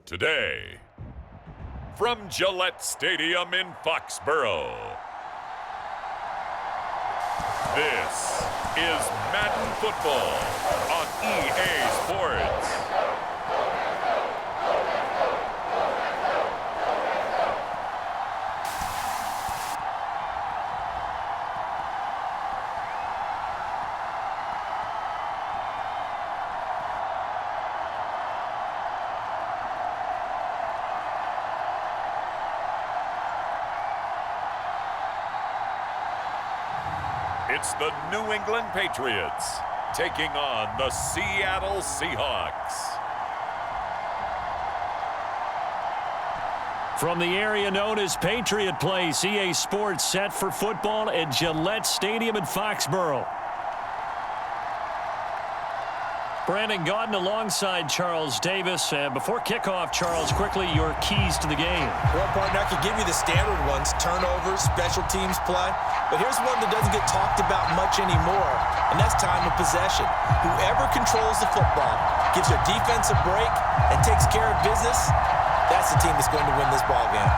Today, from Gillette Stadium in Foxborough, this is Madden Football on EA Sports. It's the New England Patriots taking on the Seattle Seahawks. From the area known as Patriot Place, EA Sports set for football at Gillette Stadium in Foxborough. Brandon Gaudin alongside Charles Davis. Before kickoff, Charles, quickly your keys to the game. Well, partner, I could give you the standard ones, turnovers, special teams play. But here's one that doesn't get talked about much anymore, and that's time of possession. Whoever controls the football, gives their defense a break, and takes care of business, that's the team that's going to win this ball game.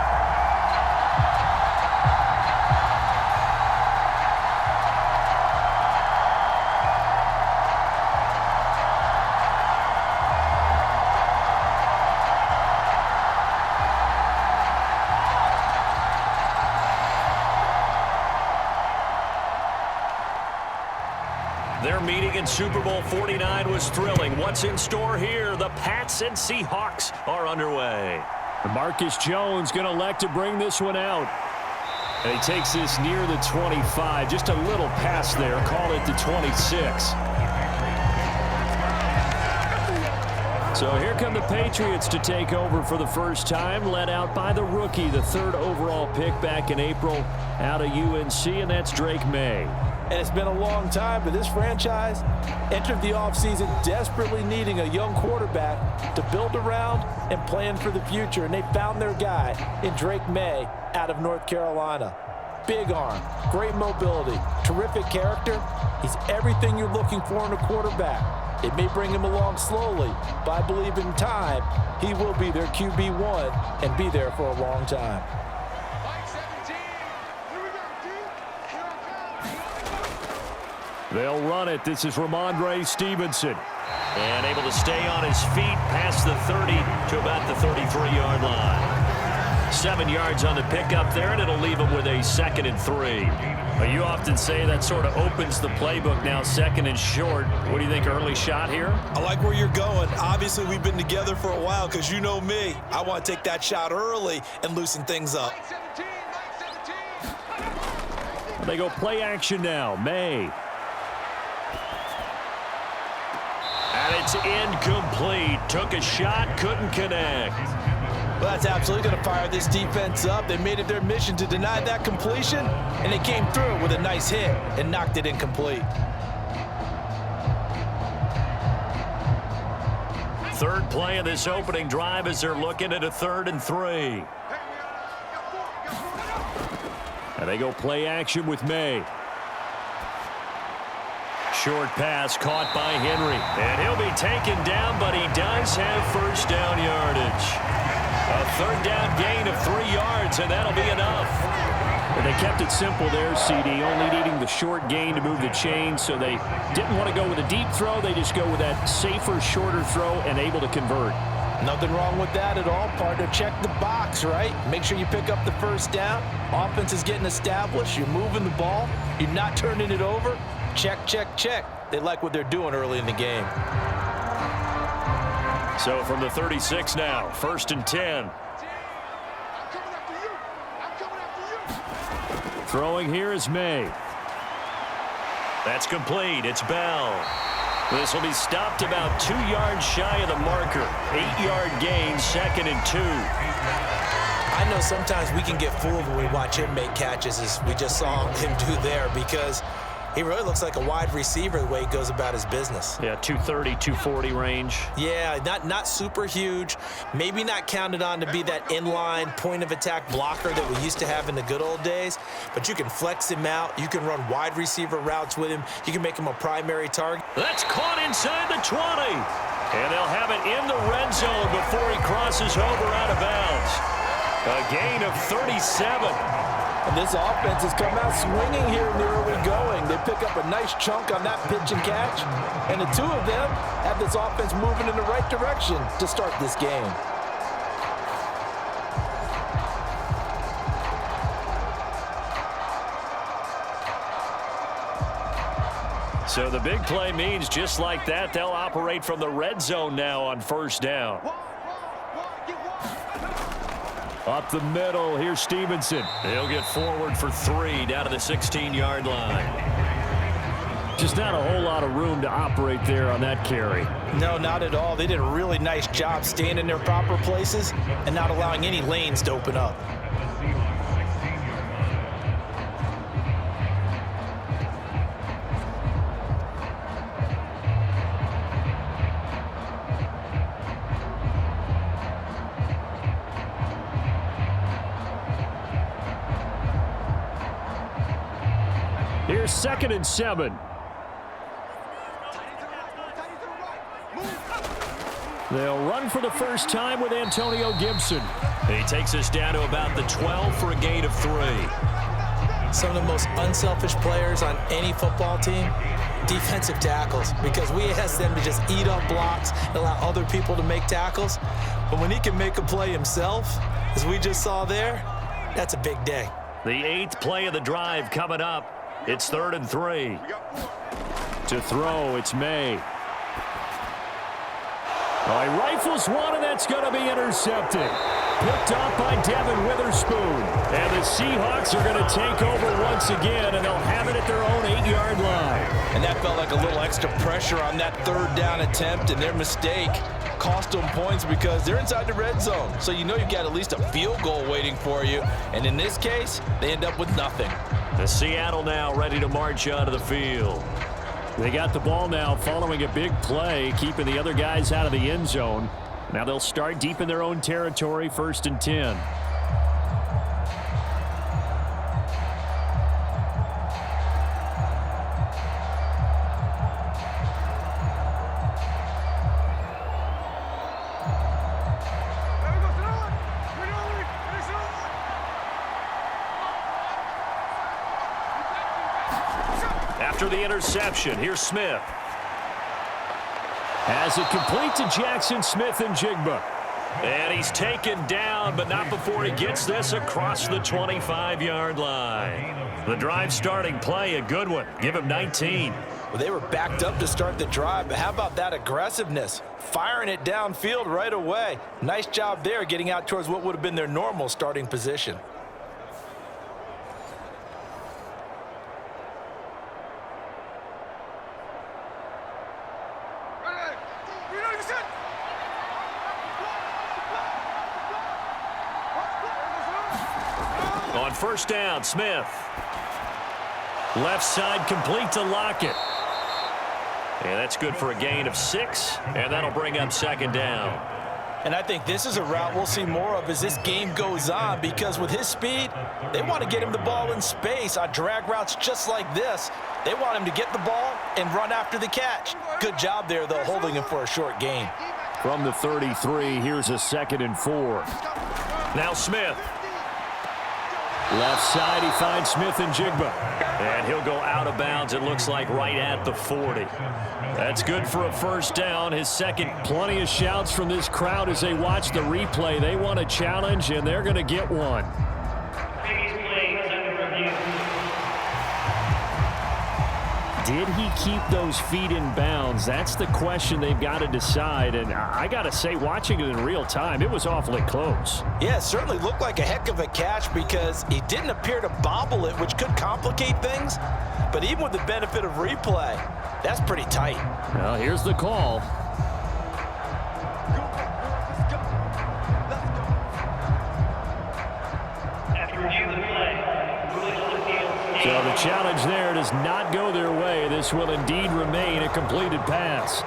Their meeting in Super Bowl 49 was thrilling. What's in store here? The Pats and Seahawks are underway. Marcus Jones going to elect to bring this one out. And he takes this near the 25. Just a little pass there. Call it the 26. So here come the Patriots to take over for the first time, led out by the rookie, the third overall pick back in April out of UNC, and that's Drake Maye. And it's been a long time, but this franchise entered the offseason desperately needing a young quarterback to build around and plan for the future. And they found their guy in Drake Maye out of North Carolina. Big arm, great mobility, terrific character. He's everything you're looking for in a quarterback. It may bring him along slowly, but I believe in time he will be their QB1 and be there for a long time. They'll run it. This is Ramondre Stevenson. And able to stay on his feet past the 30 to about the 33-yard line. 7 yards on the pickup there, and it'll leave him with a 2nd and 3. You often say that sort of opens the playbook now, 2nd and short. What do you think, early shot here? I like where you're going. Obviously, we've been together for a while because you know me. I want to take that shot early and loosen things up. They go play action now. Maye. And it's incomplete. Took a shot, couldn't connect. Well, that's absolutely going to fire this defense up. They made it their mission to deny that completion, and they came through with a nice hit and knocked it incomplete. Third play of this opening drive as they're looking at a 3rd and 3. And they go play action with Maye. Short pass caught by Henry. And he'll be taken down, but he does have first down yardage. A 3rd down gain of 3 yards, and that'll be enough. And they kept it simple there, CD, only needing the short gain to move the chains, so they didn't want to go with a deep throw. They just go with that safer, shorter throw and able to convert. Nothing wrong with that at all, partner. Check the box, right? Make sure you pick up the first down. Offense is getting established. You're moving the ball. You're not turning it over. Check, check, check. They like what they're doing early in the game. So from the 36 now, 1st and 10. Throwing here is Maye. That's complete. It's Bell. This will be stopped about 2 yards shy of the marker. 8-yard gain, 2nd and 2. I know sometimes we can get fooled when we watch him make catches, as we just saw him do there, because he really looks like a wide receiver the way he goes about his business. Yeah, 230, 240 range. Yeah, not super huge. Maybe not counted on to be that inline point-of-attack blocker that we used to have in the good old days. But you can flex him out. You can run wide receiver routes with him. You can make him a primary target. That's caught inside the 20. And they'll have it in the red zone before he crosses over out of bounds. A gain of 37. And this offense has come out swinging here in the early going. They pick up a nice chunk on that pitch and catch. And the two of them have this offense moving in the right direction to start this game. So the big play means just like that, they'll operate from the red zone now on first down. Up the middle, here's Stevenson. He'll get forward for 3 down to the 16-yard line. Just not a whole lot of room to operate there on that carry. No, not at all. They did a really nice job staying in their proper places and not allowing any lanes to open up. Here's 2nd and 7. They'll run for the first time with Antonio Gibson. He takes us down to about the 12 for a gain of 3. Some of the most unselfish players on any football team, defensive tackles, because we ask them to just eat up blocks and allow other people to make tackles. But when he can make a play himself, as we just saw there, that's a big day. The 8th play of the drive coming up. It's 3rd and 3. To throw, it's Maye. He rifles one, and that's going to be intercepted. Picked off by Devin Witherspoon. And the Seahawks are going to take over once again, and they'll have it at their own 8-yard line. And that felt like a little extra pressure on that 3rd down attempt, and their mistake cost them points because they're inside the red zone. So you know you've got at least a field goal waiting for you. And in this case, they end up with nothing. The Seattle now ready to march onto the field. They got the ball now following a big play, keeping the other guys out of the end zone. Now they'll start deep in their own territory, 1st and 10. After the interception, here's Smith. Has it complete to Jackson Smith-Njigba. And he's taken down, but not before he gets this across the 25-yard line. The drive starting play, a good one. Give him 19. Well, they were backed up to start the drive, but how about that aggressiveness? Firing it downfield right away. Nice job there getting out towards what would have been their normal starting position. On first down, Smith. Left side complete to Lockett. And that's good for a gain of 6, and that'll bring up 2nd down. And I think this is a route we'll see more of as this game goes on, because with his speed, they want to get him the ball in space on drag routes just like this. They want him to get the ball and run after the catch. Good job there, though, holding him for a short gain. From the 33, here's a 2nd and 4. Now Smith. Left side, he finds Smith-Njigba. And he'll go out of bounds, it looks like, right at the 40. That's good for a first down. His second. Plenty of shouts from this crowd as they watch the replay. They want a challenge, and they're going to get one. Did he keep those feet in bounds? That's the question they've got to decide. And I got to say, watching it in real time, it was awfully close. Yeah, it certainly looked like a heck of a catch because he didn't appear to bobble it, which could complicate things. But even with the benefit of replay, that's pretty tight. Well, here's the call. So the challenge there does not go their way. This will indeed remain a completed pass.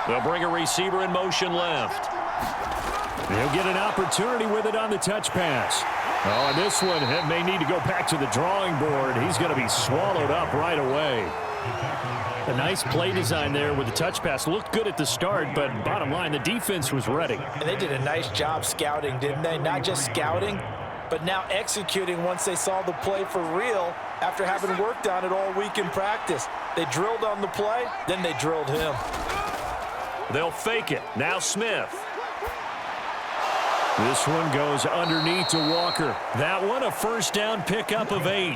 They'll bring a receiver in motion left. He'll get an opportunity with it on the touch pass. Oh, and this one may need to go back to the drawing board. He's going to be swallowed up right away. A nice play design there with the touch pass. Looked good at the start, but bottom line, the defense was ready. And they did a nice job scouting, didn't they? Not just scouting, but now executing once they saw the play for real after having worked on it all week in practice. They drilled on the play, then they drilled him. They'll fake it. Now Smith. This one goes underneath to Walker. That one a first down pickup of 8.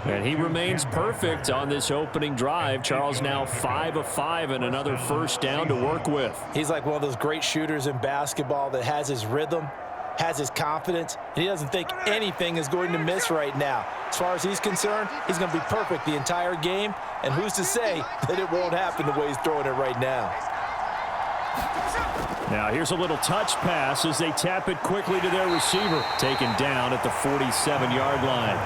And he remains perfect on this opening drive. Charles now 5 of 5 and another first down to work with. He's like one of those great shooters in basketball that has his rhythm, has his confidence, and he doesn't think anything is going to miss right now. As far as he's concerned, he's going to be perfect the entire game, and who's to say that it won't happen the way he's throwing it right now. Now here's a little touch pass as they tap it quickly to their receiver. Taken down at the 47-yard line.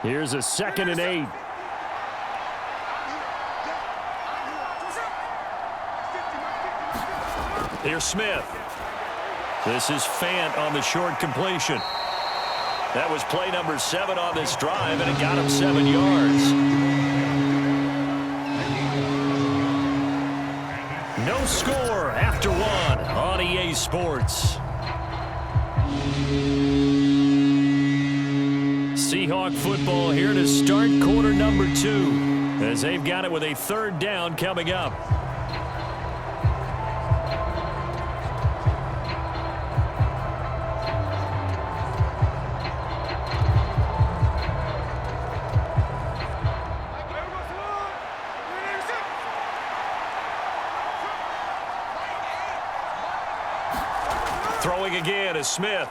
Here's a 2nd and 8. Here's Smith. This is Fant on the short completion. That was play number 7 on this drive, and it got him 7 yards. No score after 1 on EA Sports. Seahawk football here to start quarter number 2 as they've got it with a 3rd down coming up. Throwing again is Smith.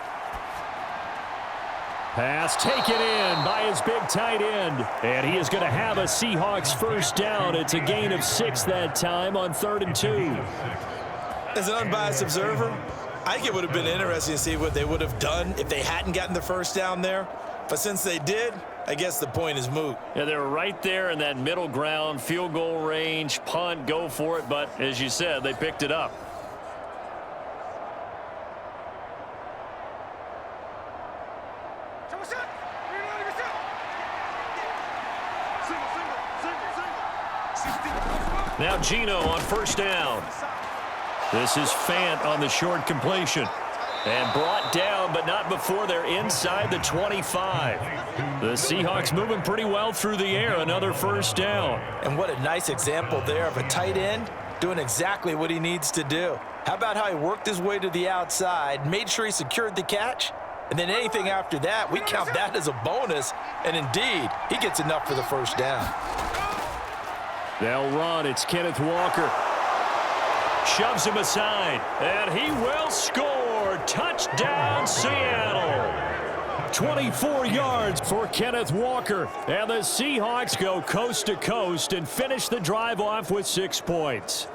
Pass taken in by his big tight end. And he is going to have a Seahawks first down. It's a gain of 6 that time on 3rd and 2. As an unbiased observer, I think it would have been interesting to see what they would have done if they hadn't gotten the first down there. But since they did, I guess the point is moot. Yeah, they're right there in that middle ground, field goal range, punt, go for it. But as you said, they picked it up. Now Geno on first down. This is Fant on the short completion. And brought down, but not before they're inside the 25. The Seahawks moving pretty well through the air. Another first down. And what a nice example there of a tight end doing exactly what he needs to do. How about how he worked his way to the outside, made sure he secured the catch, and then anything after that, we count that as a bonus. And indeed, he gets enough for the first down. They'll run. It's Kenneth Walker. Shoves him aside, and he will score. Touchdown, Seattle. 24 yards for Kenneth Walker. And the Seahawks go coast to coast and finish the drive off with 6 points.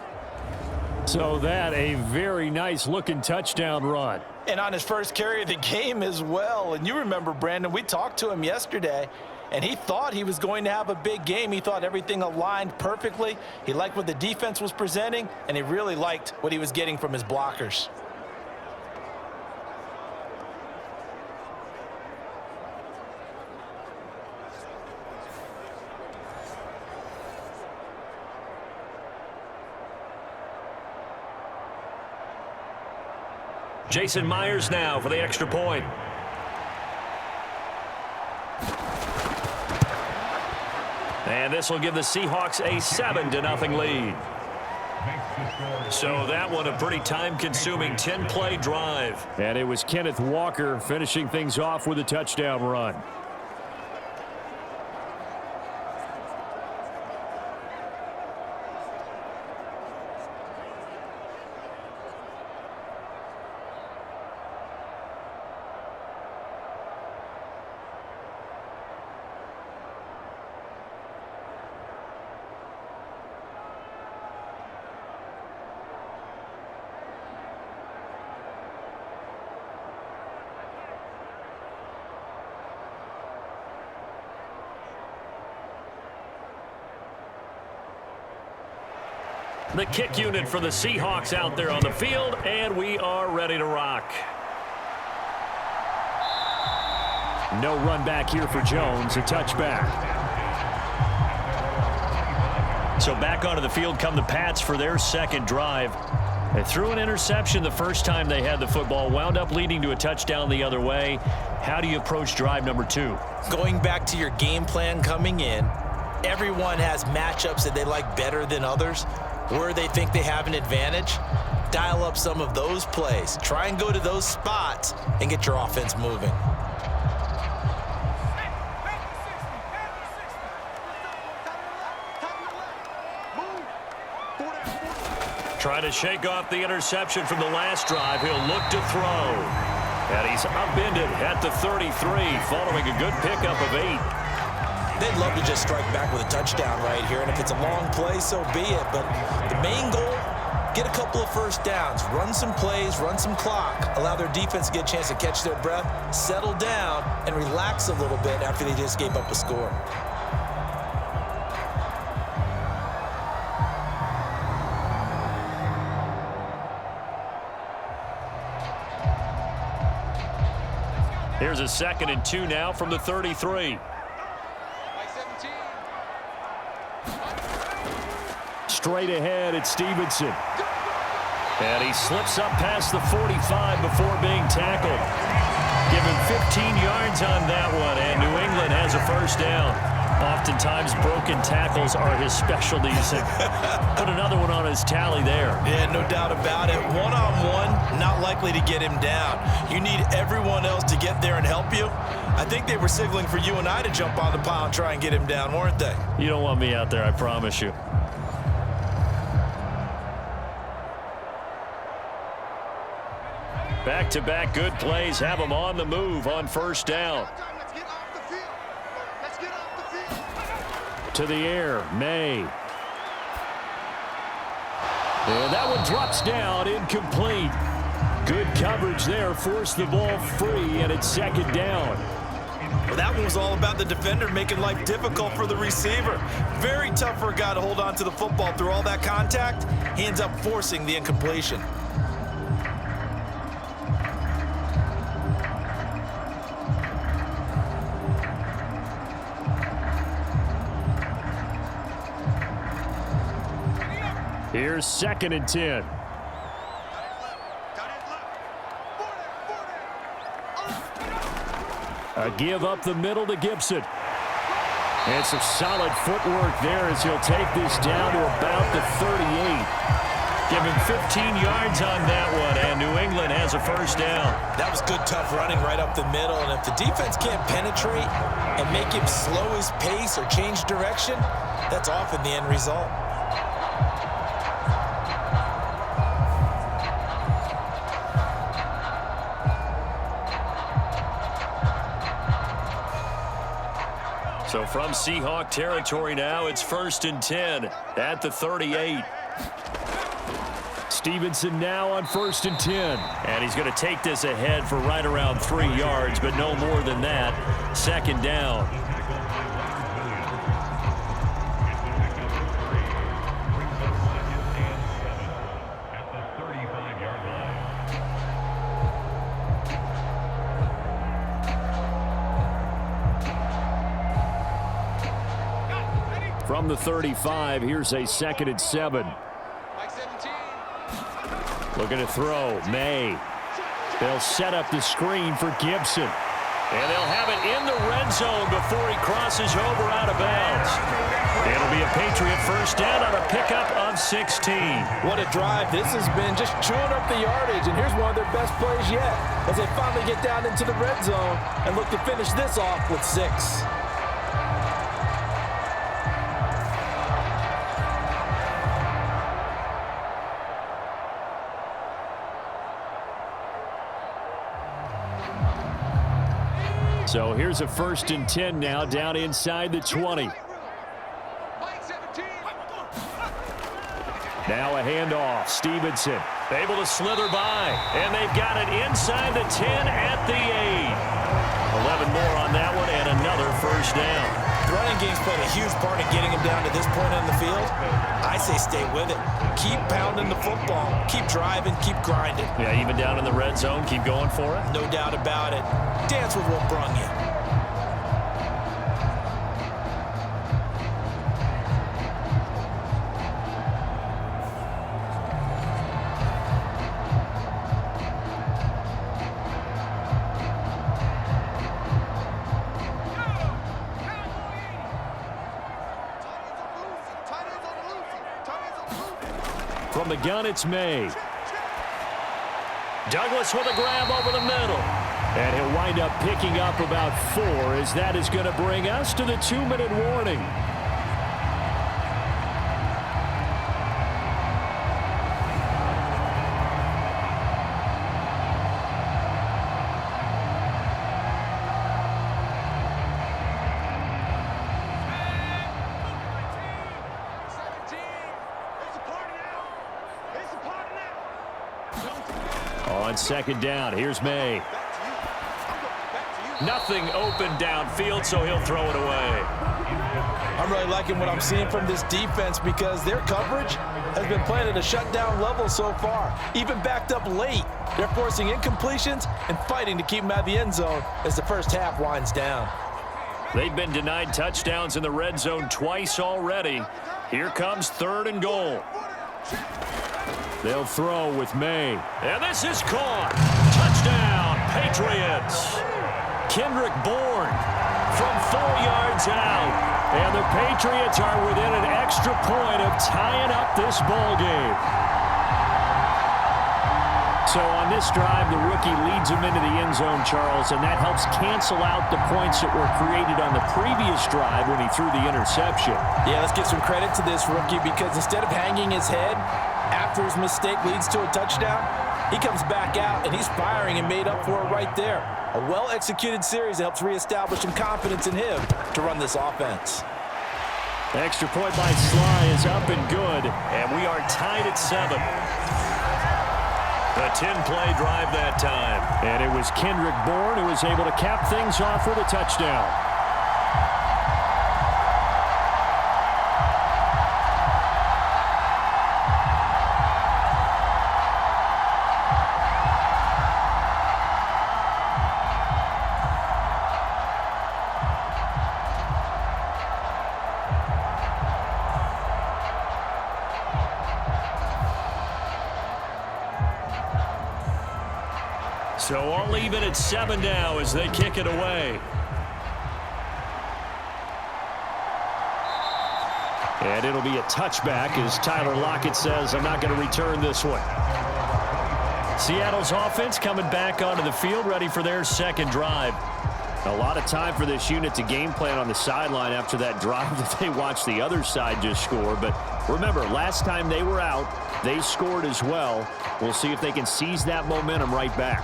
So that a very nice-looking touchdown run. And on his first carry of the game as well. And you remember, Brandon, we talked to him yesterday, and he thought he was going to have a big game. He thought everything aligned perfectly. He liked what the defense was presenting, and he really liked what he was getting from his blockers. Jason Myers now for the extra point. And this will give the Seahawks a 7-0 lead. So that one a pretty time-consuming 10-play drive. And it was Kenneth Walker finishing things off with a touchdown run. The kick unit for the Seahawks out there on the field, and we are ready to rock. No run back here for Jones, a touchback. So back onto the field come the Pats for their second drive. They threw an interception the first time they had the football, wound up leading to a touchdown the other way. How do you approach drive number 2? Going back to your game plan coming in, everyone has matchups that they like better than others, where they think they have an advantage. Dial up some of those plays. Try and go to those spots and get your offense moving. Trying to shake off the interception from the last drive. He'll look to throw. And he's upended at the 33, following a good pickup of 8. They'd love to just strike back with a touchdown right here, and if it's a long play, so be it. But the main goal, get a couple of first downs, run some plays, run some clock, allow their defense to get a chance to catch their breath, settle down, and relax a little bit after they just gave up a score. Here's a 2nd and 2 now from the 33. Straight ahead, it's Stevenson. And he slips up past the 45 before being tackled. Give him 15 yards on that one, and New England has a first down. Oftentimes, broken tackles are his specialties. Put another one on his tally there. Yeah, no doubt about it. One-on-one, not likely to get him down. You need everyone else to get there and help you. I think they were signaling for you and I to jump on the pile and try and get him down, weren't they? You don't want me out there, I promise you. Back-to-back good plays have them on the move on first down. To the air, Maye. And that one drops down, incomplete. Good coverage there, forced the ball free, and it's 2nd down. Well, that one was all about the defender making life difficult for the receiver. Very tough for a guy to hold on to the football through all that contact. He ends up forcing the incompletion. Here's 2nd and 10. A give up the middle to Gibson. And some solid footwork there as he'll take this down to about the 38. Give him 15 yards on that one, and New England has a first down. That was good, tough running right up the middle, and if the defense can't penetrate and make him slow his pace or change direction, that's often the end result. So from Seahawk territory now, it's 1st and 10 at the 38. Stevenson now on 1st and 10. And he's going to take this ahead for right around 3 yards, but no more than that. 2nd down. From the 35, here's a 2nd and 7. Looking to throw, Maye. They'll set up the screen for Gibson. And they'll have it in the red zone before he crosses over out of bounds. It'll be a Patriot first down on a pickup of 16. What a drive this has been, just chewing up the yardage, and here's one of their best plays yet as they finally get down into the red zone and look to finish this off with 6. So here's a 1st and 10 now down inside the 20. Now a handoff. Stevenson able to slither by. And they've got it inside the 10 at the 8. 11 more on that one and another first down. The running game's played a huge part in getting him down to this point on the field. I say stay with it. Keep pounding the football. Keep driving. Keep grinding. Yeah, even down in the red zone, keep going for it. No doubt about it. Dance with what brung you. From the gun, it's Maye. Douglas with a grab over the middle. And he'll wind up picking up about 4 as that is going to bring us to the 2-minute warning. On second down, here's Maye. Nothing open downfield, so he'll throw it away. I'm really liking what I'm seeing from this defense because their coverage has been playing at a shutdown level so far. Even backed up late, they're forcing incompletions and fighting to keep them out of the end zone as the first half winds down. They've been denied touchdowns in the red zone twice already. Here comes 3rd and goal. They'll throw with Maye. And this is caught. Touchdown, Patriots. Kendrick Bourne from 4 yards out. And the Patriots are within an extra point of tying up this ball game. So on this drive, the rookie leads him into the end zone, Charles, and that helps cancel out the points that were created on the previous drive when he threw the interception. Yeah, let's give some credit to this rookie because instead of hanging his head after his mistake leads to a touchdown, he comes back out and he's firing and made up for it right there. A well-executed series that helps reestablish some confidence in him to run this offense. Extra point by Sly is up and good, and we are tied at 7. A 10-play drive that time. And it was Kendrick Bourne who was able to cap things off with a touchdown. So all even at 7 now as they kick it away. And it'll be a touchback as Tyler Lockett says, I'm not going to return this one. Seattle's offense coming back onto the field, ready for their second drive. A lot of time for this unit to game plan on the sideline after that drive that they watched the other side just score. But remember, last time they were out, they scored as well. We'll see if they can seize that momentum right back.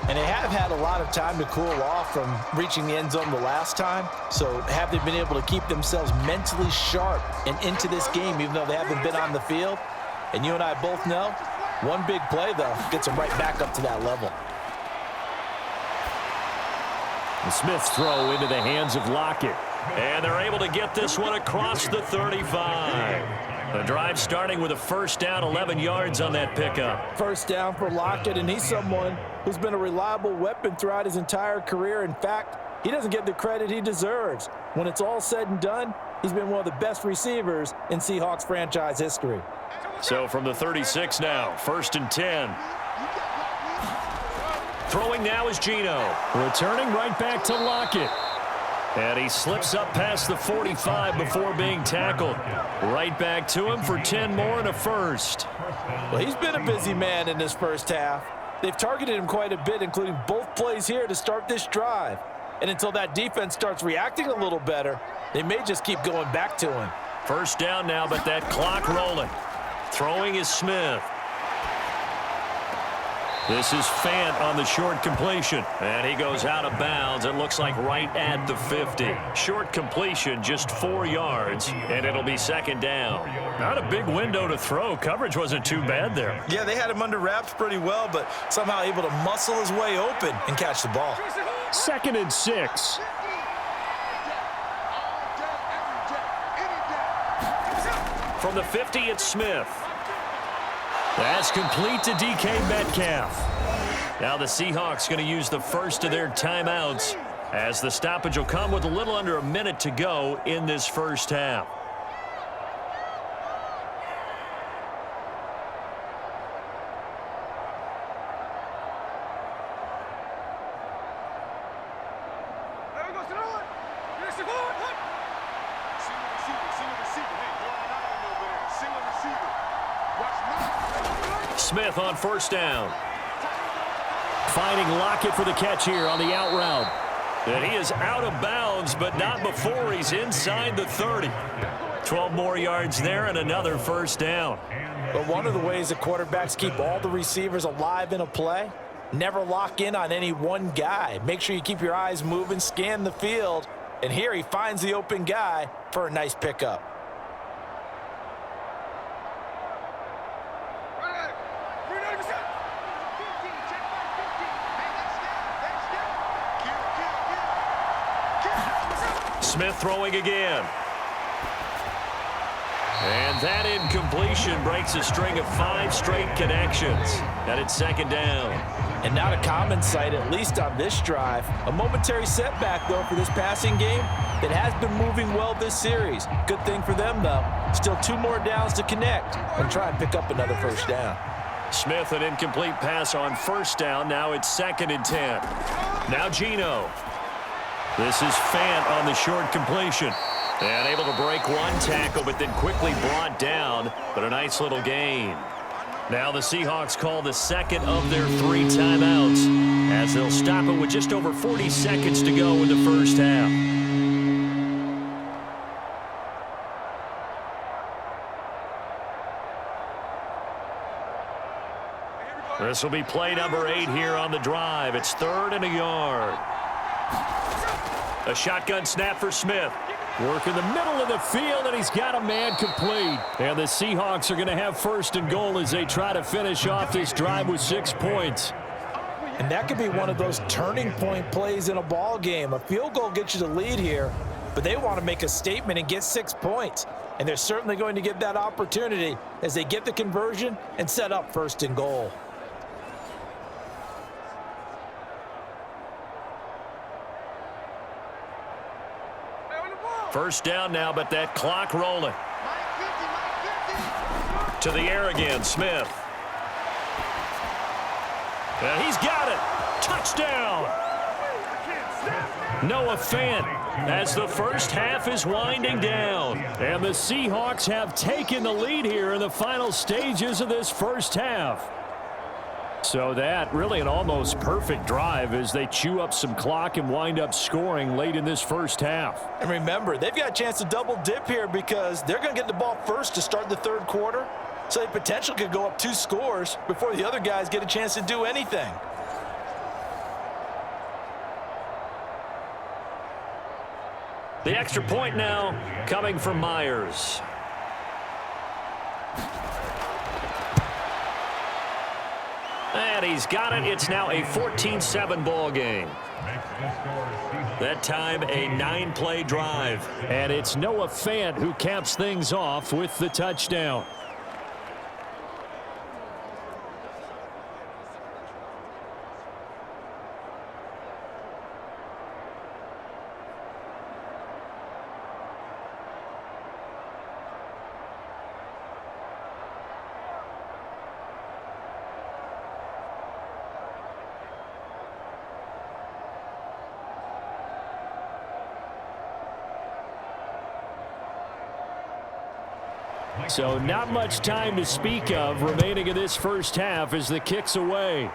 And they have had a lot of time to cool off from reaching the end zone the last time. So have they been able to keep themselves mentally sharp and into this game even though they haven't been on the field? And you and I both know, one big play, though, gets them right back up to that level. The Smith's throw into the hands of Lockett. And they're able to get this one across the 35. The drive starting with a first down, 11 yards on that pickup. First down for Lockett, and he's someone who's been a reliable weapon throughout his entire career. In fact, he doesn't get the credit he deserves. When it's all said and done, he's been one of the best receivers in Seahawks franchise history. So from the 36 now, 1st and 10. Throwing now is Geno. Returning right back to Lockett. And he slips up past the 45 before being tackled. Right back to him for 10 more and a first. Well, he's been a busy man in this first half. They've targeted him quite a bit, including both plays here to start this drive. And until that defense starts reacting a little better, they may just keep going back to him. First down now, but that clock rolling. Throwing is Smith. This is Fant on the short completion. And he goes out of bounds. It looks like right at the 50. Short completion, just 4 yards, and it'll be second down. Not a big window to throw. Coverage wasn't too bad there. Yeah, they had him under wraps pretty well, but somehow able to muscle his way open and catch the ball. 2nd and 6. From the 50, it's Smith. That's complete to DK Metcalf. Now the Seahawks going to use the first of their timeouts as the stoppage will come with a little under a minute to go in this first half. Smith on first down. Finding Lockett for the catch here on the out route. And he is out of bounds, but not before he's inside the 30. 12 more yards there and another first down. But one of the ways that quarterbacks keep all the receivers alive in a play, never lock in on any one guy. Make sure you keep your eyes moving, scan the field. And here he finds the open guy for a nice pickup. Smith throwing again. And that incompletion breaks a string of 5 straight connections. And it's second down. And not a common sight, at least on this drive. A momentary setback, though, for this passing game that has been moving well this series. Good thing for them, though. Still 2 more downs to connect and try and pick up another first down. Smith, an incomplete pass on first down. Now it's 2nd and 10. Now Geno. This is Fant on the short completion. And able to break one tackle, but then quickly brought down. But a nice little gain. Now the Seahawks call the second of their 3 timeouts as they'll stop it with just over 40 seconds to go in the first half. This will be play number 8 here on the drive. It's 3rd and a yard. A shotgun snap for Smith. Work in the middle of the field, and he's got a man complete. And the Seahawks are going to have 1st and goal as they try to finish off this drive with 6 points. And that could be one of those turning point plays in a ball game. A field goal gets you the lead here, but they want to make a statement and get 6 points. And they're certainly going to get that opportunity as they get the conversion and set up 1st and goal. First down now, but that clock rolling. To the air again, Smith. And he's got it. Touchdown. Noah Fant as the first half is winding down. And the Seahawks have taken the lead here in the final stages of this first half. So that really an almost perfect drive as they chew up some clock and wind up scoring late in this first half. And remember, they've got a chance to double dip here because they're going to get the ball first to start the 3rd quarter. So they potentially could go up 2 scores before the other guys get a chance to do anything. The extra point now coming from Myers. And he's got it. It's now a 14-7 ball game. That time a 9-play drive. And it's Noah Fant who caps things off with the touchdown. So not much time to speak of remaining in this first half as the kick's away.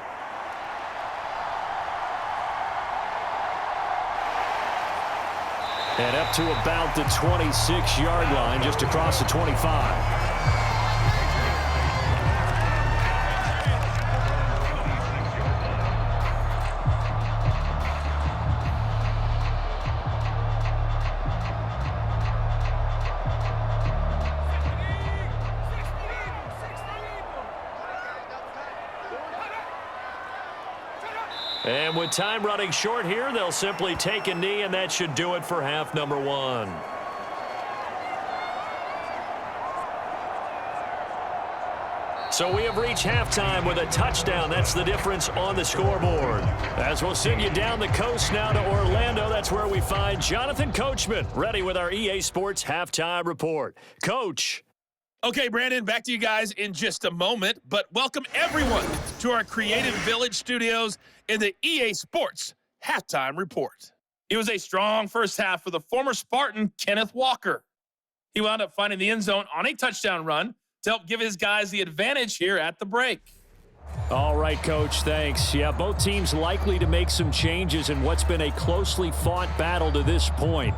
And up to about the 26-yard line, just across the 25. And with time running short here, they'll simply take a knee, and that should do it for half number 1. So we have reached halftime with a touchdown. That's the difference on the scoreboard. As we'll send you down the coast now to Orlando, that's where we find Jonathan Coachman, ready with our EA Sports Halftime Report. Coach. Okay, Brandon, back to you guys in just a moment, but welcome everyone to our Creative Village studios in the EA Sports Halftime Report. It was a strong first half for the former Spartan, Kenneth Walker. He wound up finding the end zone on a touchdown run to help give his guys the advantage here at the break. All right, Coach, thanks. Yeah, both teams likely to make some changes in what's been a closely fought battle to this point.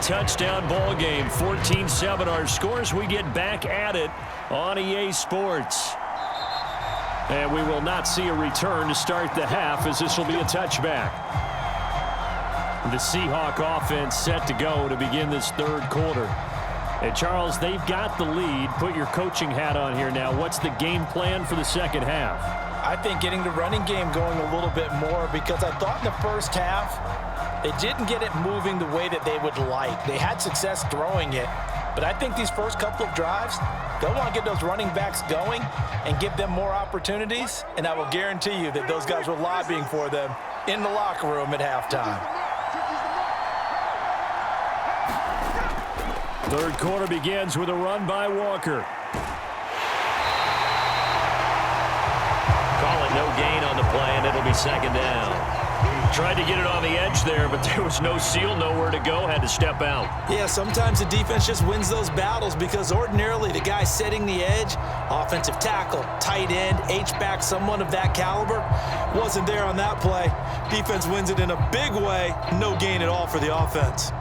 Touchdown ball game, 14-7 our scores. We get back at it on EA Sports. And we will not see a return to start the half, as this will be a touchback. The Seahawk offense set to go to begin this third quarter. And Charles, they've got the lead. Put your coaching hat on here now. What's the game plan for the second half? I think getting the running game going a little bit more, because I thought in the first half they didn't get it moving the way that they would like. They had success throwing it, but I think these first couple of drives, they'll want to get those running backs going and give them more opportunities, and I will guarantee you that those guys were lobbying for them in the locker room at halftime. Third quarter begins with a run by Walker. Call it no gain on the play, and it'll be second down. Tried to get it on the edge there, but there was no seal, nowhere to go, had to step out. Yeah, sometimes the defense just wins those battles, because ordinarily the guy setting the edge, offensive tackle, tight end, H-back, someone of that caliber, wasn't there on that play. Defense wins it in a big way, no gain at all for the offense.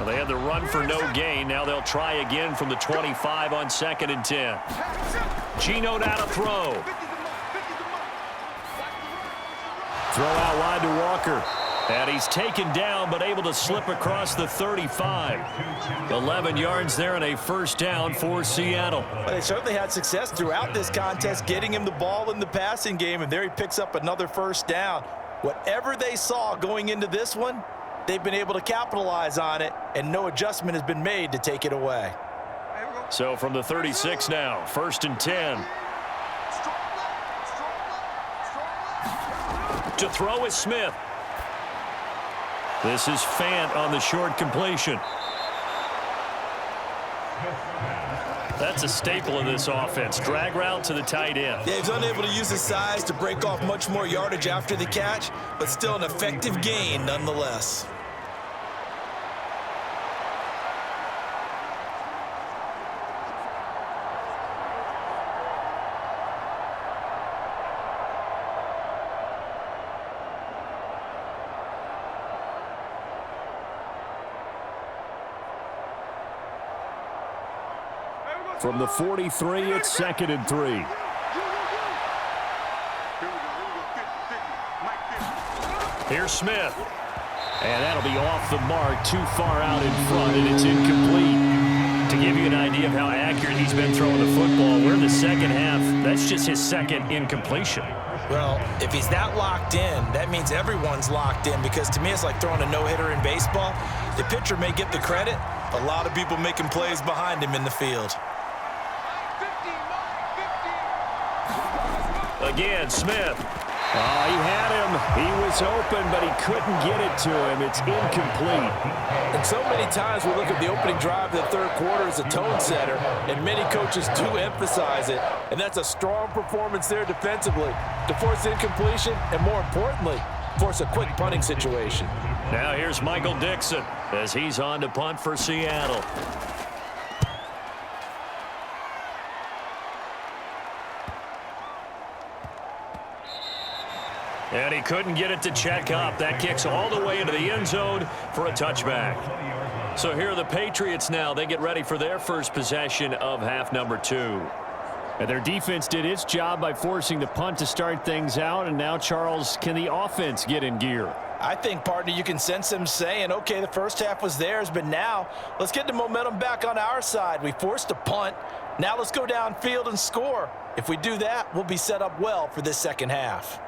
They had the run for no gain. Now they'll try again from the 25 on 2nd and 10. Geno down to throw. Throw out wide to Walker. And he's taken down, but able to slip across the 35. 11 yards there and a first down for Seattle. Well, they certainly had success throughout this contest, getting him the ball in the passing game, and there he picks up another first down. Whatever they saw going into this one, they've been able to capitalize on it, and no adjustment has been made to take it away. So from the 36 now, 1st and 10. To throw is Smith. This is Fant on the short completion. That's a staple of this offense. Drag route to the tight end. Yeah, he's unable to use his size to break off much more yardage after the catch, but still an effective gain nonetheless. From the 43, it's 2nd and 3. Here's Smith. And that'll be off the mark, too far out in front, and it's incomplete. To give you an idea of how accurate he's been throwing the football, we're in the second half. That's just his second incompletion. Well, if he's that locked in, that means everyone's locked in, because to me it's like throwing a no-hitter in baseball. The pitcher may get the credit, a lot of people making plays behind him in the field. Again, Smith. Oh, he had him. He was open, but he couldn't get it to him. It's incomplete. And so many times we look at the opening drive of the third quarter as a tone setter, and many coaches do emphasize it. And that's a strong performance there defensively to force incompletion and, more importantly, force a quick punting situation. Now here's Michael Dixon as he's on to punt for Seattle. And he couldn't get it to check up. That kicks all the way into the end zone for a touchback. So here are the Patriots now. They get ready for their first possession of half number 2. And their defense did its job by forcing the punt to start things out. And now, Charles, can the offense get in gear? I think, partner, you can sense them saying, okay, the first half was theirs, but now let's get the momentum back on our side. We forced a punt. Now let's go downfield and score. If we do that, we'll be set up well for this second half.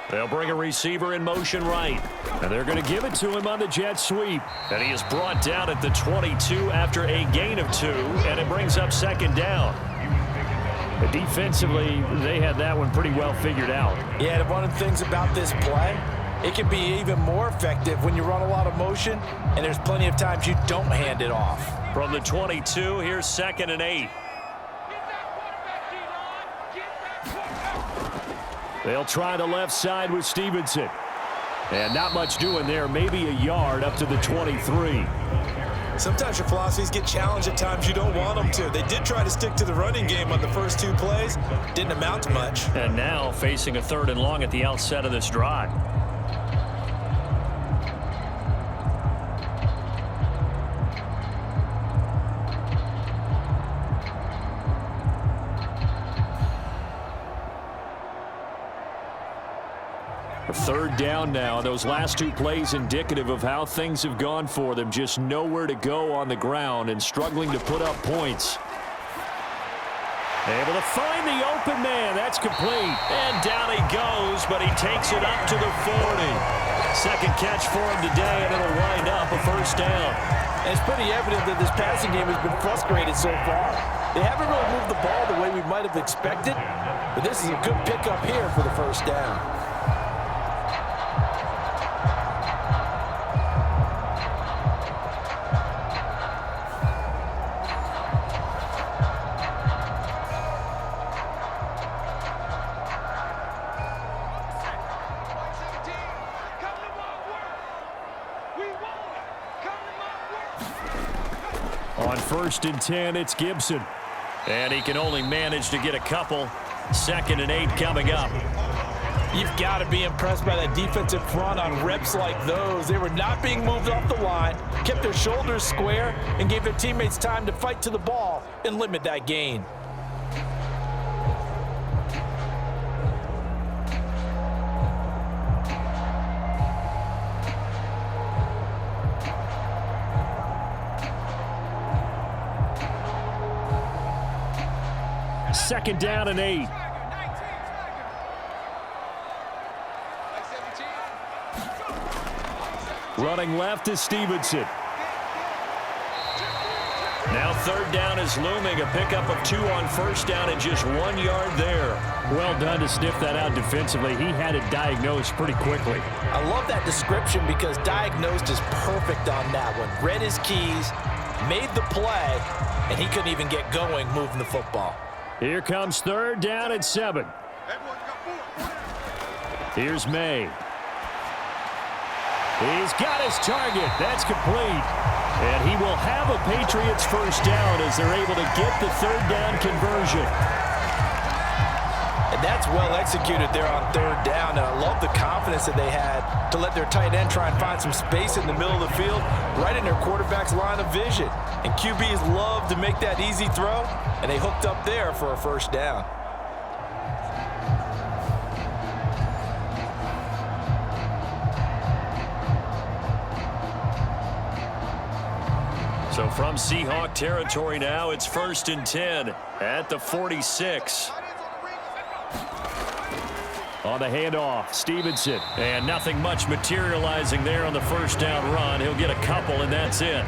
They'll bring a receiver in motion right. And they're going to give it to him on the jet sweep. And he is brought down at the 22 after a gain of 2. And it brings up second down. But defensively, they had that one pretty well figured out. Yeah, one of the things about this play, it can be even more effective when you run a lot of motion, and there's plenty of times you don't hand it off. From the 22, here's 2nd and 8. They'll try the left side with Stevenson. And not much doing there, maybe a yard up to the 23. Sometimes your philosophies get challenged at times you don't want them to. They did try to stick to the running game on the first 2 plays. Didn't amount to much. And now facing a 3rd and long at the outset of this drive. A 3rd down now. Those last 2 plays indicative of how things have gone for them. Just nowhere to go on the ground and struggling to put up points. Able to find the open man. That's complete. And down he goes, but he takes it up to the 40. Second catch for him today, and it'll wind up a 1st down. And it's pretty evident that this passing game has been frustrated so far. They haven't really moved the ball the way we might have expected, but this is a good pickup here for the 1st down. On 1st and 10, it's Gibson. And he can only manage to get a couple. 2nd and 8 coming up. You've got to be impressed by that defensive front on reps like those. They were not being moved off the line, kept their shoulders square, and gave their teammates time to fight to the ball and limit that gain. Second down and 8. Running left is Stevenson. Now 3rd down is looming. A pickup of 2 on 1st down and just 1 yard there. Well done to sniff that out defensively. He had it diagnosed pretty quickly. I love that description because diagnosed is perfect on that one. Read his keys, made the play, and he couldn't even get going moving the football. Here comes 3rd down and 7. Here's Maye. He's got his target. That's complete. And he will have a Patriots 1st down as they're able to get the 3rd down conversion. And that's well executed there on 3rd down. And I love the confidence that they had to let their tight end try and find some space in the middle of the field, right in their quarterback's line of vision. And QBs love to make that easy throw, and they hooked up there for a 1st down. So from Seahawk territory now, it's 1st and 10 at the 46. On the handoff, Stevenson. And nothing much materializing there on the 1st down run. He'll get a couple, and that's it.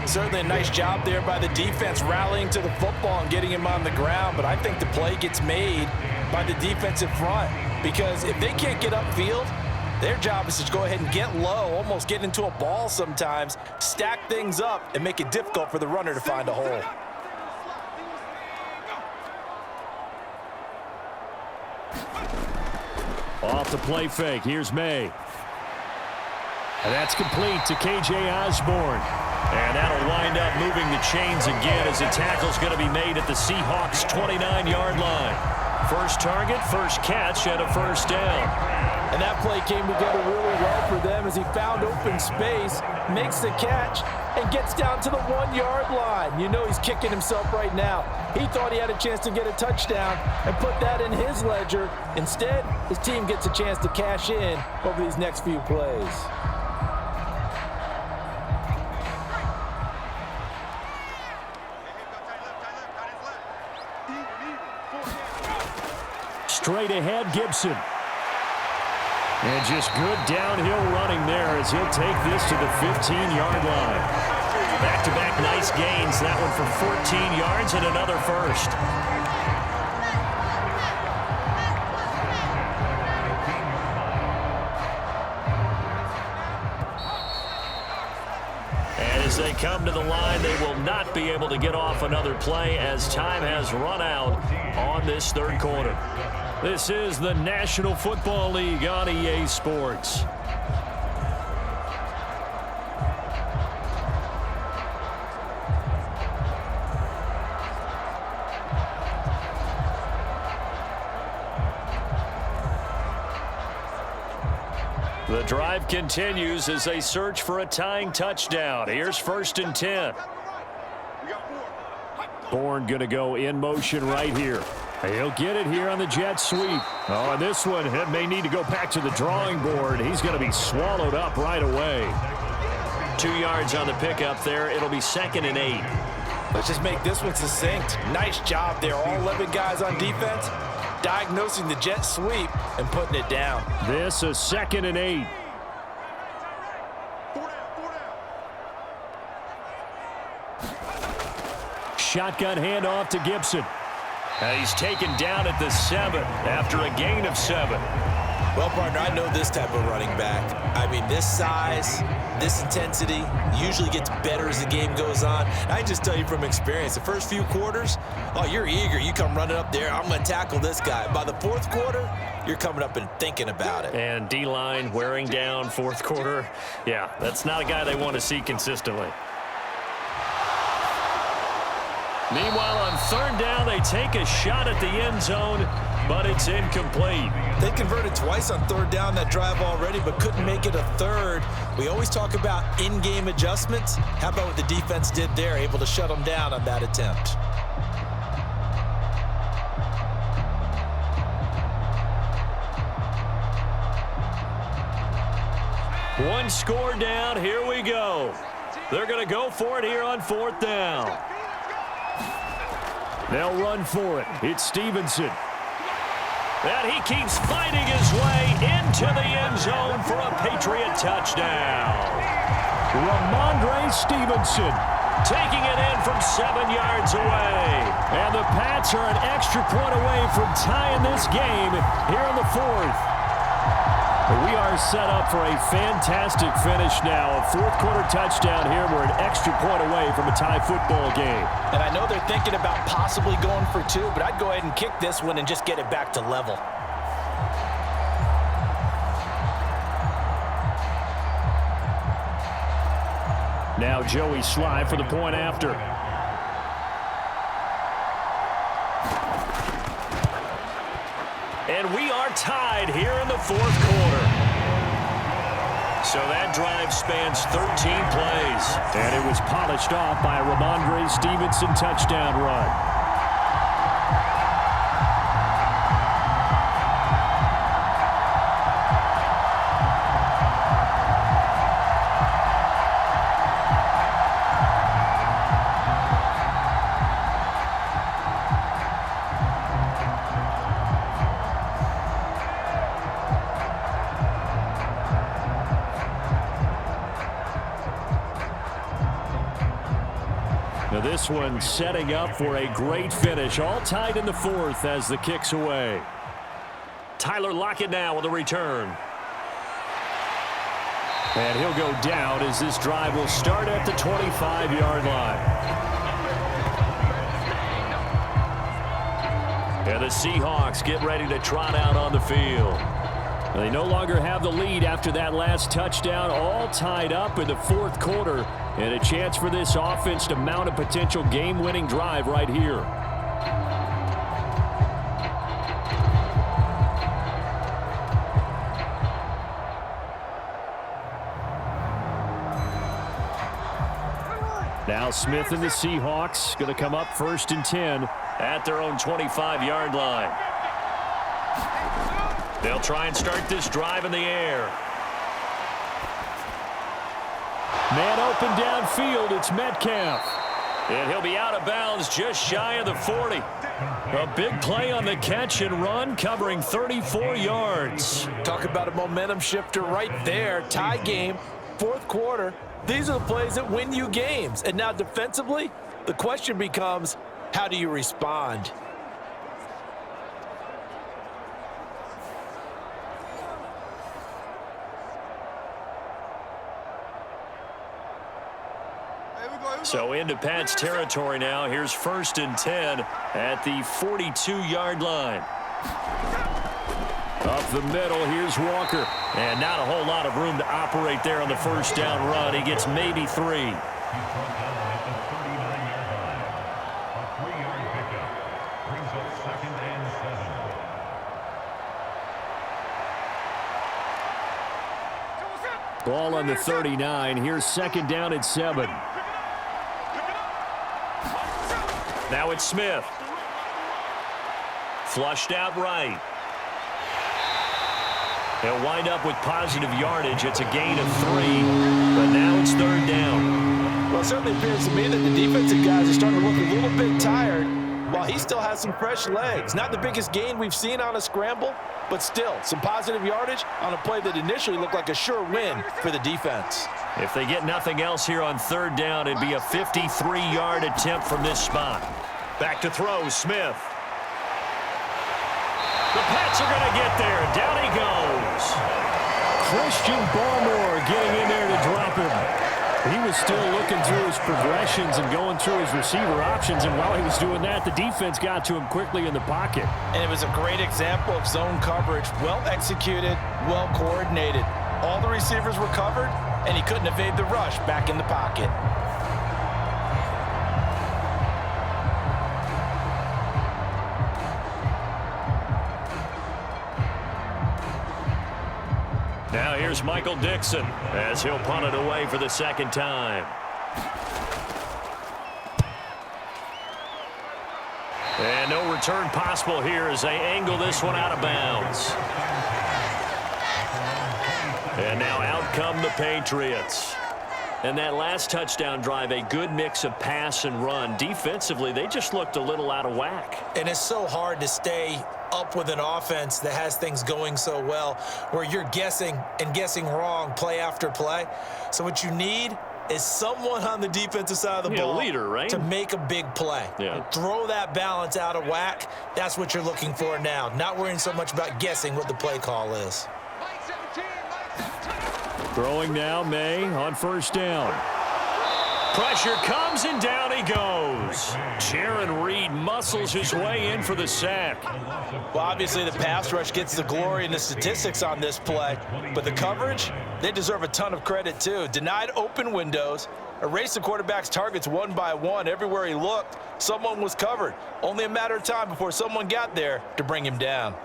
Certainly a nice job there by the defense rallying to the football and getting him on the ground, but I think the play gets made by the defensive front because if they can't get upfield, their job is to go ahead and get low, almost get into a ball sometimes, stack things up, and make it difficult for the runner to find a hole. Off the play fake, here's Maye. And that's complete to K.J. Osborne. And that'll wind up moving the chains again as the tackle's going to be made at the Seahawks' 29-yard line. First target, first catch, and a first down. And that play came together really well for them as he found open space, makes the catch, and gets down to the 1-yard line. You know he's kicking himself right now. He thought he had a chance to get a touchdown and put that in his ledger. Instead, his team gets a chance to cash in over these next few plays. Straight ahead, Gibson. And just good downhill running there as he'll take this to the 15-yard line. Back-to-back nice gains. That one for 14 yards and another first. And as they come to the line, they will not be able to get off another play as time has run out on this third quarter. This is the National Football League on EA Sports. The drive continues as they search for a tying touchdown. Here's 1st and 10. Bourne going to go in motion right here. He'll get it here on the jet sweep. Oh, and this one may need to go back to the drawing board. He's going to be swallowed up right away. 2 yards on the pickup there. It'll be 2nd and 8. Let's just make this one succinct. Nice job there. All 11 guys on defense diagnosing the jet sweep and putting it down. This is 2nd and 8. Shotgun handoff to Gibson. He's taken down at the 7 after a gain of 7. Well, partner, I know this type of running back. I mean, this size, this intensity usually gets better as the game goes on. I just tell you from experience, the first few quarters, oh, you're eager. You come running up there, I'm going to tackle this guy. By the 4th quarter, you're coming up and thinking about it. And D-line wearing down 4th quarter. Yeah, that's not a guy they want to see consistently. Meanwhile, on 3rd down, they take a shot at the end zone, but it's incomplete. They converted twice on 3rd down that drive already, but couldn't make it a 3rd. We always talk about in-game adjustments. How about what the defense did there, able to shut them down on that attempt? One score down. Here we go. They're going to go for it here on 4th down. They'll run for it. It's Stevenson. And he keeps fighting his way into the end zone for a Patriot touchdown. Ramondre Stevenson taking it in from 7 yards away. And the Pats are an extra point away from tying this game here in the 4th. We are set up for a fantastic finish now. A 4th quarter touchdown here. We're an extra point away from a tie football game. And I know they're thinking about possibly going for 2, but I'd go ahead and kick this one and just get it back to level. Now Joey Sly for the point after. And we are tied here in the 4th quarter. So that drive spans 13 plays. And it was polished off by a Ramondre Stevenson touchdown run. Now this one setting up for a great finish. All tied in the 4th as the kick's away. Tyler Lockett now with a return. And he'll go down as this drive will start at the 25-yard line. And the Seahawks get ready to trot out on the field. They no longer have the lead after that last touchdown, all tied up in the fourth quarter, and a chance for this offense to mount a potential game-winning drive right here. Now Smith and the Seahawks going to come up 1st and 10 at their own 25-yard line. They'll try and start this drive in the air. Man open downfield, it's Metcalf. And he'll be out of bounds just shy of the 40. A big play on the catch and run, covering 34 yards. Talk about a momentum shifter right there. Tie game, fourth quarter. These are the plays that win you games. And now defensively, the question becomes, how do you respond? So into Pat's territory now. Here's 1st and 10 at the 42-yard line. Up the middle, here's Walker. And not a whole lot of room to operate there on the first down run. He gets maybe 3. Ball on the 39. Here's 2nd down and 7. Now it's Smith. Flushed out right. They'll wind up with positive yardage. It's a gain of 3, but now it's 3rd down. Well, it certainly appears to me that the defensive guys are starting to look a little bit tired while he still has some fresh legs. Not the biggest gain we've seen on a scramble, but still some positive yardage on a play that initially looked like a sure win for the defense. If they get nothing else here on 3rd down, it'd be a 53-yard attempt from this spot. Back to throw, Smith. The Pats are going to get there. Down he goes. Christian Barmore getting in there to drop him. He was still looking through his progressions and going through his receiver options, and while he was doing that, the defense got to him quickly in the pocket. And it was a great example of zone coverage. Well executed, well coordinated. All the receivers were covered, and he couldn't evade the rush back in the pocket. Now here's Michael Dixon as he'll punt it away for the 2nd time. And no return possible here as they angle this one out of bounds. And now out come the Patriots. And that last touchdown drive, a good mix of pass and run. Defensively, they just looked a little out of whack. And it's so hard to stay up with an offense that has things going so well, where you're guessing and guessing wrong play after play. So what you need is someone on the defensive side of the ball, a leader, right? To make a big play. Yeah. Throw that balance out of whack. That's what you're looking for now. Not worrying so much about guessing what the play call is. Throwing now, Maye on 1st down. Pressure comes and down he goes. Jaron Reed muscles his way in for the sack. Well, obviously the pass rush gets the glory and the statistics on this play, but the coverage, they deserve a ton of credit too. Denied open windows, erased the quarterback's targets one by one. Everywhere he looked, someone was covered. Only a matter of time before someone got there to bring him down.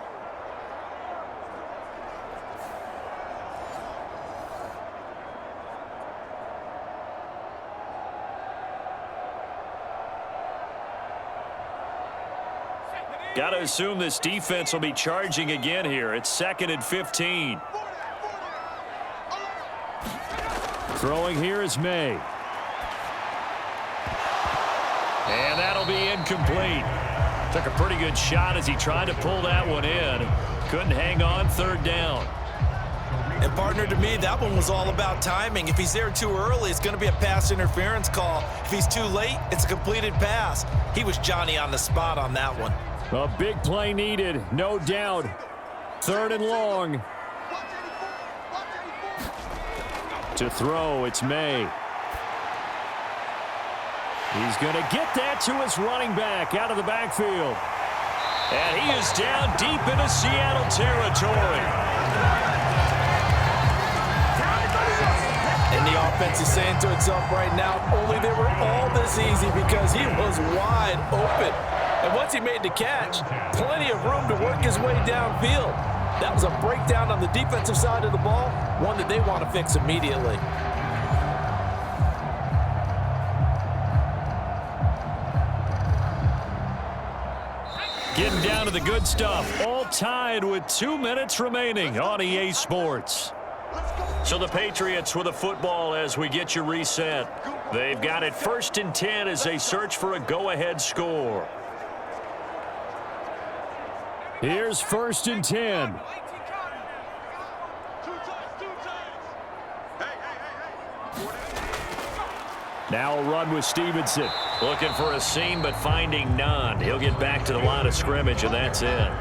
Got to assume this defense will be charging again here. It's 2nd and 15. Throwing here is Maye. And that'll be incomplete. Took a pretty good shot as he tried to pull that one in. Couldn't hang on 3rd down. And partner, to me, that one was all about timing. If he's there too early, it's going to be a pass interference call. If he's too late, it's a completed pass. He was Johnny on the spot on that one. A big play needed, no doubt. 3rd and long. To throw, it's Maye. He's going to get that to his running back out of the backfield. And he is down deep into Seattle territory. And the offense is saying to itself right now, only they were all this easy because he was wide open. And once he made the catch, plenty of room to work his way downfield. That was a breakdown on the defensive side of the ball, one that they want to fix immediately. Getting down to the good stuff. All tied with 2 minutes remaining on EA Sports. So the Patriots with the football as we get you reset. They've got it 1st and 10 as they search for a go-ahead score. Here's 1st and 10. Now a run with Stevenson. Looking for a seam, but finding none. He'll get back to the line of scrimmage, and that's it.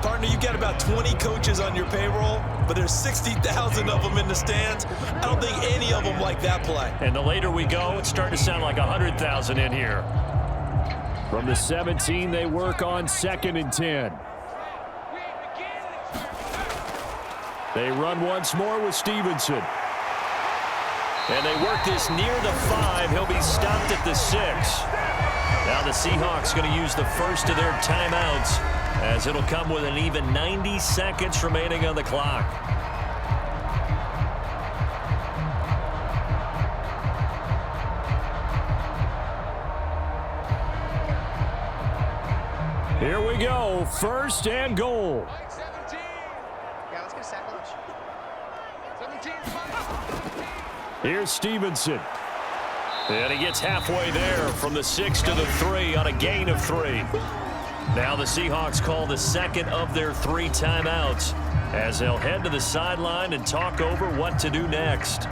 Partner, you got about 20 coaches on your payroll, but there's 60,000 of them in the stands. I don't think any of them like that play. And the later we go, it's starting to sound like 100,000 in here. From the 17, they work on 2nd and 10. They run once more with Stevenson. And they work this near the 5. He'll be stopped at the 6. Now the Seahawks going to use the first of their timeouts as it'll come with an even 90 seconds remaining on the clock. Here we go. 1st and goal. Yeah, let's get a sack lunch. 17. Here's Stevenson. And he gets halfway there from the 6 to the 3 on a gain of 3. Now the Seahawks call the second of their 3 timeouts as they'll head to the sideline and talk over what to do next.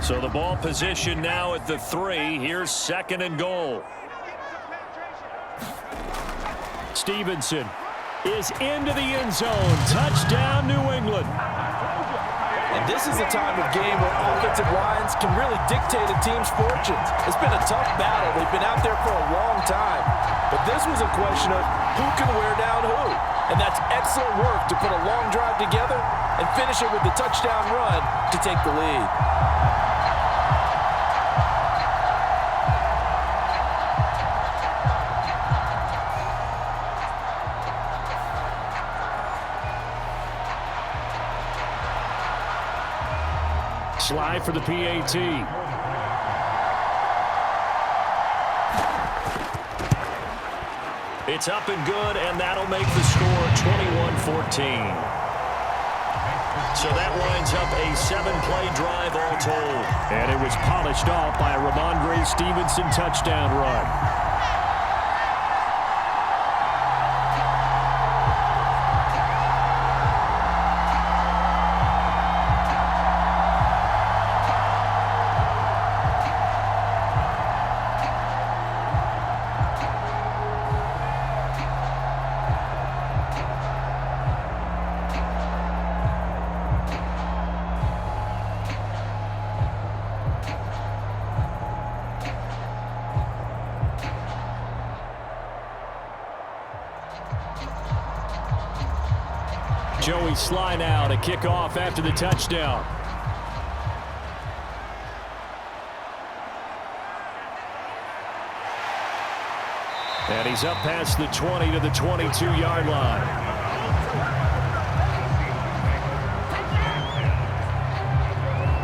So the ball position now at the 3. Here's 2nd and goal. Stevenson is into the end zone. Touchdown, New England. And this is a time of game where offensive lines can really dictate a team's fortunes. It's been a tough battle. They've been out there for a long time. But this was a question of who can wear down who. And that's excellent work to put a long drive together and finish it with the touchdown run to take the lead. Slide for the PAT. It's up and good, and that'll make the score 21-14. So that winds up a 7-play drive all told. And it was polished off by a Ramondre Stevenson touchdown run. Joey Sly now to kick off after the touchdown. And he's up past the 20 to the 22-yard line.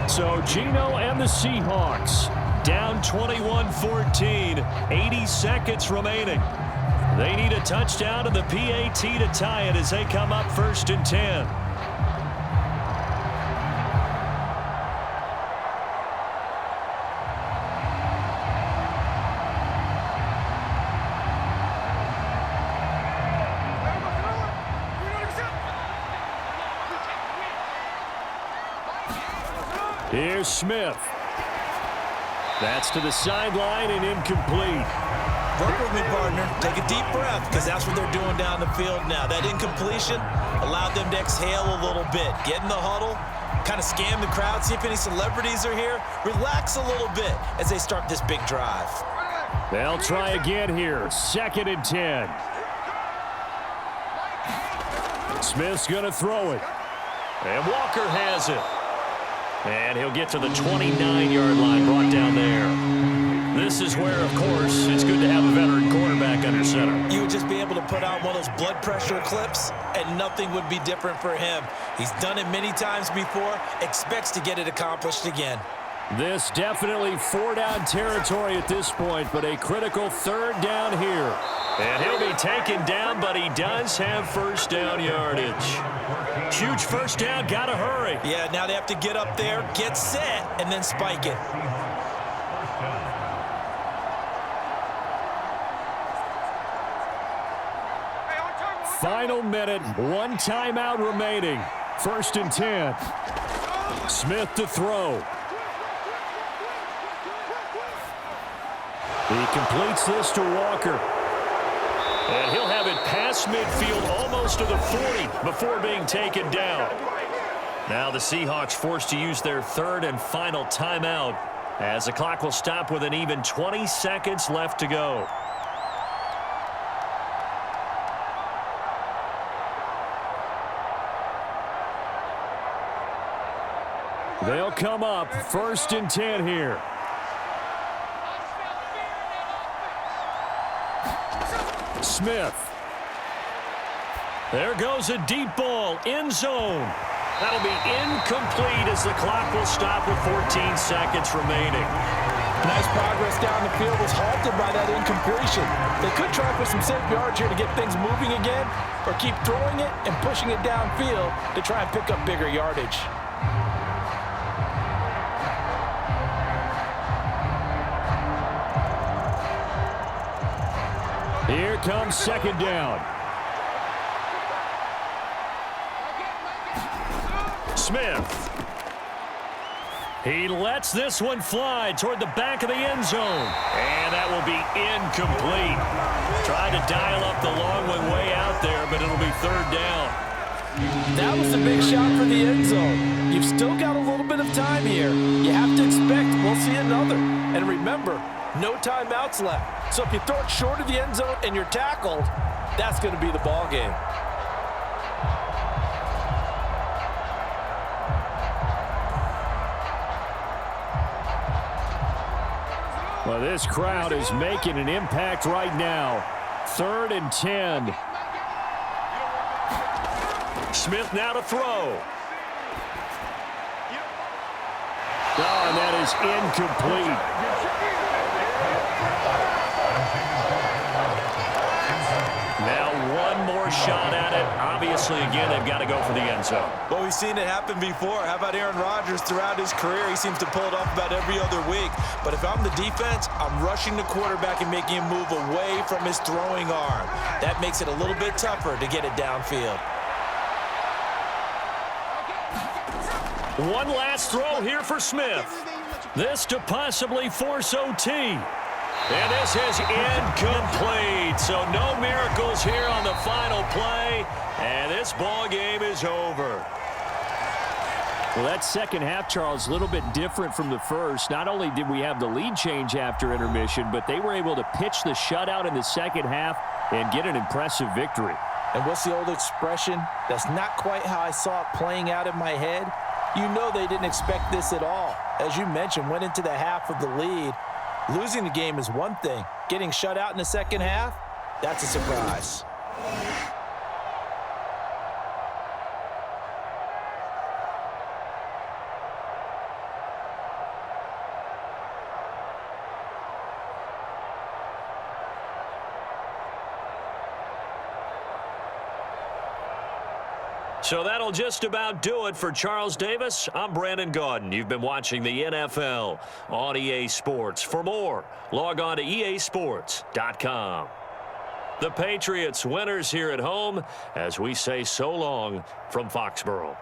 So Geno and the Seahawks down 21-14, 80 seconds remaining. They need a touchdown and the PAT to tie it as they come up 1st and 10. Here's Smith. That's to the sideline and incomplete. Work with me, partner. Take a deep breath, because that's what they're doing down the field now. That incompletion allowed them to exhale a little bit, get in the huddle, kind of scan the crowd, see if any celebrities are here. Relax a little bit as they start this big drive. They'll try again here. 2nd and 10. Smith's going to throw it. And Walker has it. And he'll get to the 29-yard line, brought down there. This is where, of course, it's good to have a veteran quarterback under center. You would just be able to put on one of those blood pressure clips, and nothing would be different for him. He's done it many times before, expects to get it accomplished again. This definitely 4-down territory at this point, but a critical 3rd down here. And he'll be taken down, but he does have first down yardage. Huge first down, gotta hurry. Yeah, now they have to get up there, get set, and then spike it. Final minute, 1 timeout remaining. 1st and 10. Smith to throw. He completes this to Walker. And he'll have it past midfield almost to the 40 before being taken down. Now the Seahawks forced to use their 3rd and final timeout as the clock will stop with an even 20 seconds left to go. They'll come up 1st and 10 here. Smith. There goes a deep ball, end zone. That'll be incomplete as the clock will stop with 14 seconds remaining. Nice progress down the field was halted by that incompletion. They could try for some safe yards here to get things moving again, or keep throwing it and pushing it downfield to try and pick up bigger yardage. Here comes 2nd down. Smith. He lets this one fly toward the back of the end zone. And that will be incomplete. Tried to dial up the long one way out there, but it'll be 3rd down. That was a big shot for the end zone. You've still got a little bit of time here. You have to expect we'll see another. And remember, no timeouts left. So if you throw it short of the end zone and you're tackled, that's going to be the ball game. Well, this crowd is making an impact right now. 3rd and 10. Smith now to throw. Oh, and that is incomplete. Now one more shot at it. Obviously, again, they've got to go for the end zone. Well, we've seen it happen before. How about Aaron Rodgers throughout his career? He seems to pull it off about every other week. But if I'm the defense, I'm rushing the quarterback and making him move away from his throwing arm. That makes it a little bit tougher to get it downfield. One last throw here for Smith. This to possibly force OT. And this is incomplete. So no miracles here on the final play. And this ball game is over. Well, that second half, Charles, a little bit different from the first. Not only did we have the lead change after intermission, but they were able to pitch the shutout in the second half and get an impressive victory. And what's the old expression? That's not quite how I saw it playing out in my head. You know they didn't expect this at all. As you mentioned, went into the half with the lead. Losing the game is one thing. Getting shut out in the second half, that's a surprise. So that'll just about do it for Charles Davis. I'm Brandon Gaudin. You've been watching the NFL on EA Sports. For more, log on to easports.com. The Patriots winners here at home as we say so long from Foxborough.